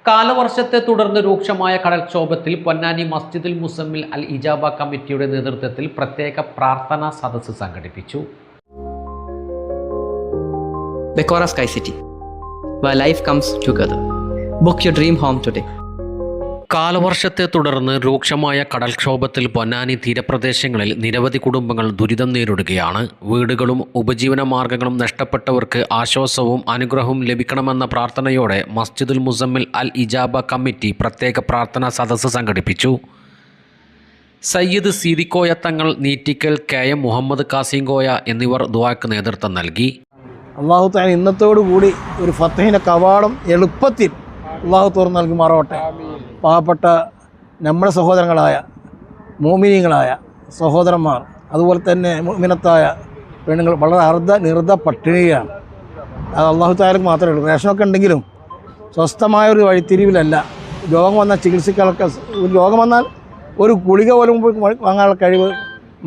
കാലവർഷത്തെ തുടർന്ന് രൂക്ഷമായ കടൽക്ഷോഭത്തിൽ പൊന്നാനി മസ്ജിദുൽ മുസമ്മിൽ അൽ ഇജാബ കമ്മിറ്റിയുടെ നേതൃത്വത്തിൽ പ്രത്യേക പ്രാർത്ഥനാ സദസ്സ് സംഘടിപ്പിച്ചു. Bekora Sky City, where life comes together. Book your dream home today. കാലവർഷത്തെ തുടർന്ന് രൂക്ഷമായ കടൽക്ഷോഭത്തിൽ പൊന്നാനി തീരപ്രദേശങ്ങളിൽ നിരവധി കുടുംബങ്ങൾ ദുരിതം നേരിടുകയാണ്. വീടുകളും ഉപജീവന മാർഗങ്ങളും നഷ്ടപ്പെട്ടവർക്ക് ആശ്വാസവും അനുഗ്രഹവും ലഭിക്കണമെന്ന പ്രാർത്ഥനയോടെ മസ്ജിദുൽ മുസമ്മിൽ അൽ ഇജാബ കമ്മിറ്റി പ്രത്യേക പ്രാർത്ഥനാ സദസ്സ് സംഘടിപ്പിച്ചു. സയ്യിദ് സീദിക്കോയ തങ്ങൾ, നീറ്റിക്കൽ KM മുഹമ്മദ് കാസിംകോയ എന്നിവർ ദുആക്ക് നേതൃത്വം നൽകി. അള്ളാഹു തആല ഇന്നത്തോടുകൂടി ഒരു ഫത്തഹിൻ്റെ കവാടം എളുപ്പത്തിൽ അള്ളാഹു തുറന്നു നൽകുമാറാവട്ടെ. പാവപ്പെട്ട നമ്മുടെ സഹോദരങ്ങളായ മോമിനീങ്ങളായ സഹോദരന്മാർ, അതുപോലെ തന്നെ മുഅ്മിനത്തായ പെണ്ണുങ്ങൾ വളരെ നിർദ്ധ പട്ടിണിയാണ്. അത് അള്ളാഹു തആലക്ക് മാത്രമേ ഉള്ളൂ. റേഷനൊക്കെ ഉണ്ടെങ്കിലും സ്വസ്ഥമായ ഒരു വഴിത്തിരിവിലല്ല. രോഗം വന്നാൽ ചികിത്സിക്കാനൊക്കെ, ഒരു രോഗം വന്നാൽ ഒരു ഗുളിക പോലും വാങ്ങാനുള്ള കഴിവ്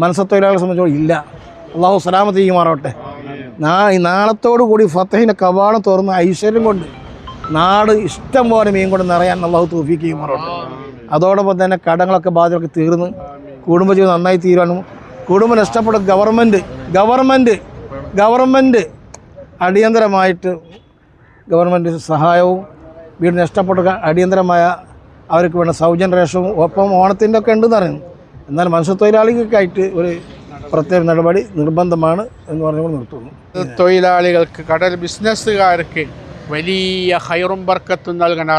മനസ്സത്തൊഴിലാളികളെ സംബന്ധിച്ചോളം ഇല്ല. അള്ളാഹു സലാമത്ത് ചെയ്യുമാറാവട്ടെ. നാളത്തോടു കൂടി ഫത്തഹിൻ്റെ കവാടം തുറന്ന് ഐശ്വര്യം കൊണ്ട് നാട് ഇഷ്ടം പോലെ മീൻ കൊണ്ട് നിറയാൻ അള്ളാഹു തൗഫീഖ് ചെയ്യുമാറാവട്ടെ. അതോടൊപ്പം തന്നെ കടങ്ങളൊക്കെ ബാധ്യതയൊക്കെ തീർന്ന് കുടുംബജീവിതം നന്നായി തീരാനും, കുടുംബം നഷ്ടപ്പെട്ട ഗവൺമെൻറ് അടിയന്തരമായിട്ട് ഗവൺമെൻറ് സഹായവും, വീട് നഷ്ടപ്പെട്ട അടിയന്തരമായ അവർക്ക് വേണ്ട സൗജന്യ റേഷനും ഒപ്പം ഓണത്തിൻ്റെ ഒക്കെ ഉണ്ടെന്ന് പറയുന്നു. എന്നാൽ മത്സ്യത്തൊഴിലാളികൾക്കായിട്ട് ഒരു പ്രത്യേക നടപടി നിർബന്ധമാണ് എന്ന് പറഞ്ഞുകൊണ്ട് നിർത്തുന്നു. തൊഴിലാളികൾക്ക്, കടൽ ബിസിനസ്സുകാർക്ക് വലിയ ഖൈറും ബർക്കത്തും നൽകണം.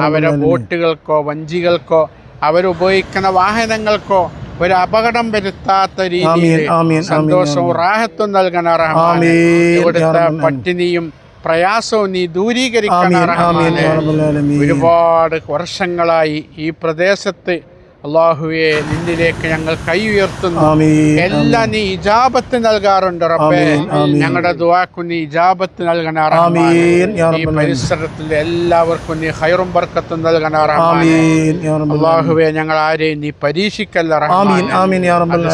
അവരെ ബോട്ടുകൾക്കോ വഞ്ചികൾക്കോ അവരുപയോഗിക്കുന്ന വാഹനങ്ങൾക്കോ ഒരു അപകടം വരുത്താത്ത രീതിയിൽ സന്തോഷവും റാഹത്തും നൽകണം. ഇവിടുത്തെ പട്ടിണിയും പ്രയാസവും നീ ദൂരീകരിക്കണം. ഒരുപാട് വർഷങ്ങളായി ഈ പ്രദേശത്ത് അല്ലാഹുവേ നിന്നിലേക്ക് ഞങ്ങൾ കൈ ഉയർത്തുന്നു. എല്ലാം നീ ഇജാബത്ത് നൽകാറുണ്ട് റബ്ബേ. ഞങ്ങളുടെ ദുആക്ക് നീ ഇജാബത്ത് നൽകണം. ഈ പരിസരത്തിൽ എല്ലാവർക്കും നീ ഖൈറും ബർക്കത്തും നൽകണം. അല്ലാഹുവേ ഞങ്ങൾ ആരെയും നീ പരീക്ഷിക്കല്ല.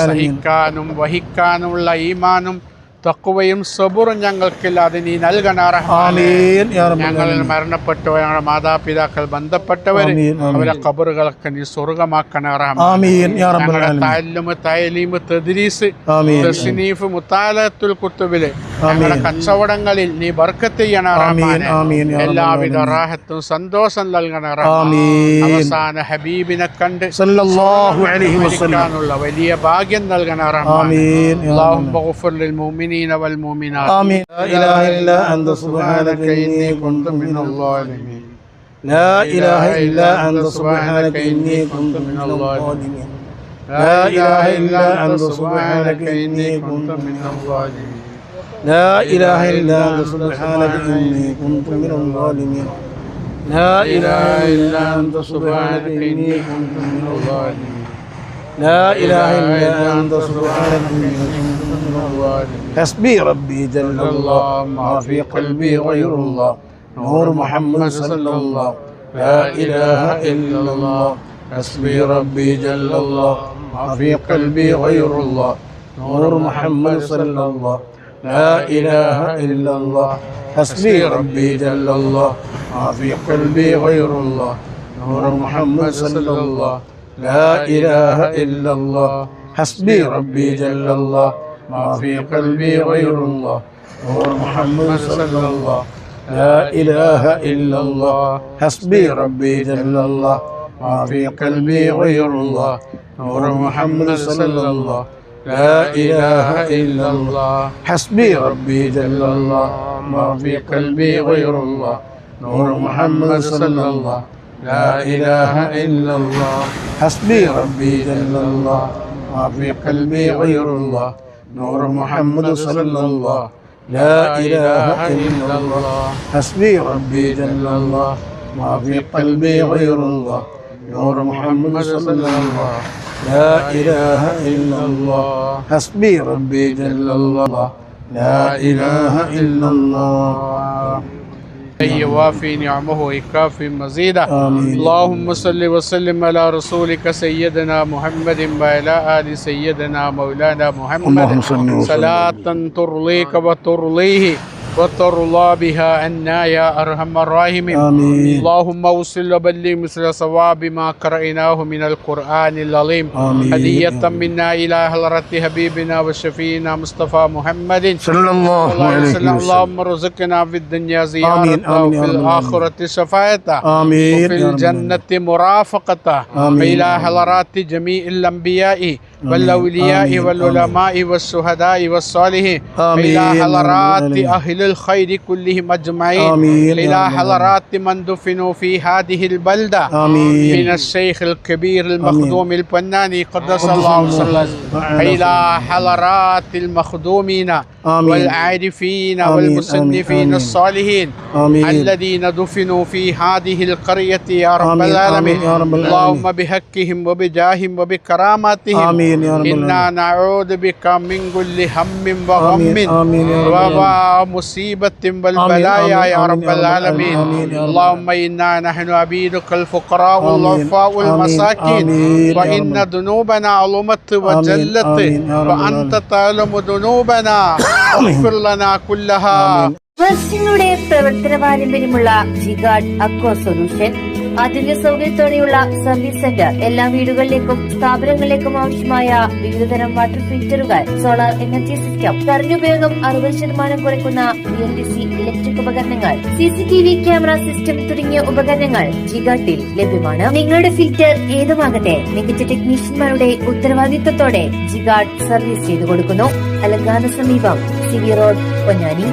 സഹിക്കാനും വഹിക്കാനുമുള്ള ഈമാനും തഖ്വയും സബറും ഞങ്ങൾക്കില്ലാതെ നീ നൽകണം. ഞങ്ങളിൽ മരണപ്പെട്ടു ഞങ്ങളുടെ മാതാപിതാക്കൾ ബന്ധപ്പെട്ടവർ അവരെ ഖബറുകളൊക്കെ നീ സ്വർഗമാക്കണം. ഞങ്ങളുടെ തഅല്ലുമ്, തഅലീം, തദ്രീസ്, തസ്നീഫ്, മുതാലഅത്തുൽ കുത്തുബിൽ ഞങ്ങളുടെ കച്ചവടങ്ങളിൽ നീ ബർക്കത്ത് ചെയ്യണം. എല്ലാവിധ റാഹത്തും സന്തോഷം നൽകണം. അവസാന ഹബീബിനെ കണ്ട് സല്ലല്ലാഹു അലൈഹി വസല്ലം വലിയ ഭാഗ്യം നൽകണം. അല്ലാഹുമ്മ ഗഫിർ ലിൽ മുഅ്മിനീന والمؤمنات. آمين. لا إله إلا أنت سبحانك إني كنت من الظالمين. لا إله إلا أنت سبحانك إني كنت من الظالمين. لا إله إلا أنت سبحانك إني كنت من الظالمين. لا إله إلا أنت سبحانك إني كنت من الظالمين. لا إله إلا أنت سبحانك إني كنت من الظالمين. لا إله إلا أنت سبحانك إني كنت من الظالمين. حسبي ربي جل الله ما في قلبي غير الله نور محمد صلى الله. لا إله إلا الله. حسبي ربي جل الله ما في قلبي غير الله نور محمد صلى الله. لا إله إلا الله. حسبي ربي جل الله ما في قلبي غير الله نور محمد صلى الله. لا إله إلا الله. حسبي ربي جل الله ما في قلبي غير الله نور محمد صلى الله. لا إله إلا الله. حسبي ربي جل الله ما في قلبي غير الله نور محمد صلى الله. لا إله إلا الله. حسبي ربي جل الله ما في قلبي غير الله نور محمد صلى الله. لا إله إلا الله. حسبي ربي جل الله ما في قلبي غير الله نور محمد صلى الله. لا إله إلا الله. حسبي ربي جل الله ما في قلبي غير الله نور محمد صلى الله. لا إله إلا الله. حسبي ربي جل الله. لا إله إلا الله. يوافي نعمه ويكافي مزيدا. اللهم صل وسلم على رسولك سيدنا محمد وعلى آل سيدنا مولانا محمد صلاة ترضيك وترضيه وترضى بها عنا يا أرحم الراحمين. آمين. اللهم وصل وبلغ مثل صواب ما قرأناه من القرآن العظيم آمين. هدية منا إلى حضرة حبيبنا وشفينا مصطفى محمد صلى الله عليه وسلم. اللهم ارزقنا في الدنيا آمين. زيارته آمين. وفي الآخرة شفاعته آمين. وفي يا رب الجنة مرافقته آمين. وإلى حضرات جميع الأنبياء والأولياء آمين. والعلماء والشهداء والصالحين آمين. إلى يا رب حضرات العالمين. أهل الخير كلهم أجمعين آمين. يا إلى رب حضرات من دفنوا في هذه البلدة آمين. من الشيخ الكبير المخدوم البناني قدس الله سره إلى حضرات المخدومين آمين. والعارفين آمين. والمصنفين آمين. الصالحين آمين. الذين دفنوا في هذه القرية يا رب آمين. العالمين. آمين. يا رب العالمين. اللهم بحقهم وبجاههم وبكراماتهم آمين. يا رب إنا العالمين. نعوذ بك من كل هم وغم آمين. آمين. يا رب العالمين. ومصيبة والبلايا آمين. يا آمين. رب يا رب العالمين. آمين. يا رب اللهم إنا نحن عبيدك الفقراء آمين. والضعفاء والمساكين آمين. يا وإن رب. ذنوبنا علمت وجلت آمين. يا رب وأنت العالمين. تعلم ذنوبنا اغفر لنا كلها. വർഷങ്ങളുടെ പ്രവർത്തന പാരമ്പര്യമുള്ള ജിഗാർഡ് അക്വ സൊല്യൂഷൻ ആധുനിക സൗകര്യത്തോടെയുള്ള സർവീസ് സെന്റർ എല്ലാ വീടുകളിലേക്കും സ്ഥാപനങ്ങളിലേക്കും ആവശ്യമായ വിവിധതരം വാട്ടർ ഫിൽറ്ററുകൾ, സോളാർ എനർജി സിസ്റ്റം, കറന്റ് ഉപയോഗം 60% കുറയ്ക്കുന്ന BLDC ഇലക്ട്രിക് ഉപകരണങ്ങൾ, CCTV ക്യാമറ സിസ്റ്റം തുടങ്ങിയ ഉപകരണങ്ങൾ ജിഗാർഡിൽ ലഭ്യമാണ്. നിങ്ങളുടെ ഫിൽറ്റർ ഏതുമാകട്ടെ മികച്ച ടെക്നീഷ്യന്മാരുടെ ഉത്തരവാദിത്തത്തോടെ ജിഗാർഡ് സർവീസ് ചെയ്തു കൊടുക്കുന്നു. അലങ്കാന സമീപം CB റോഡ്, പൊന്നാനി.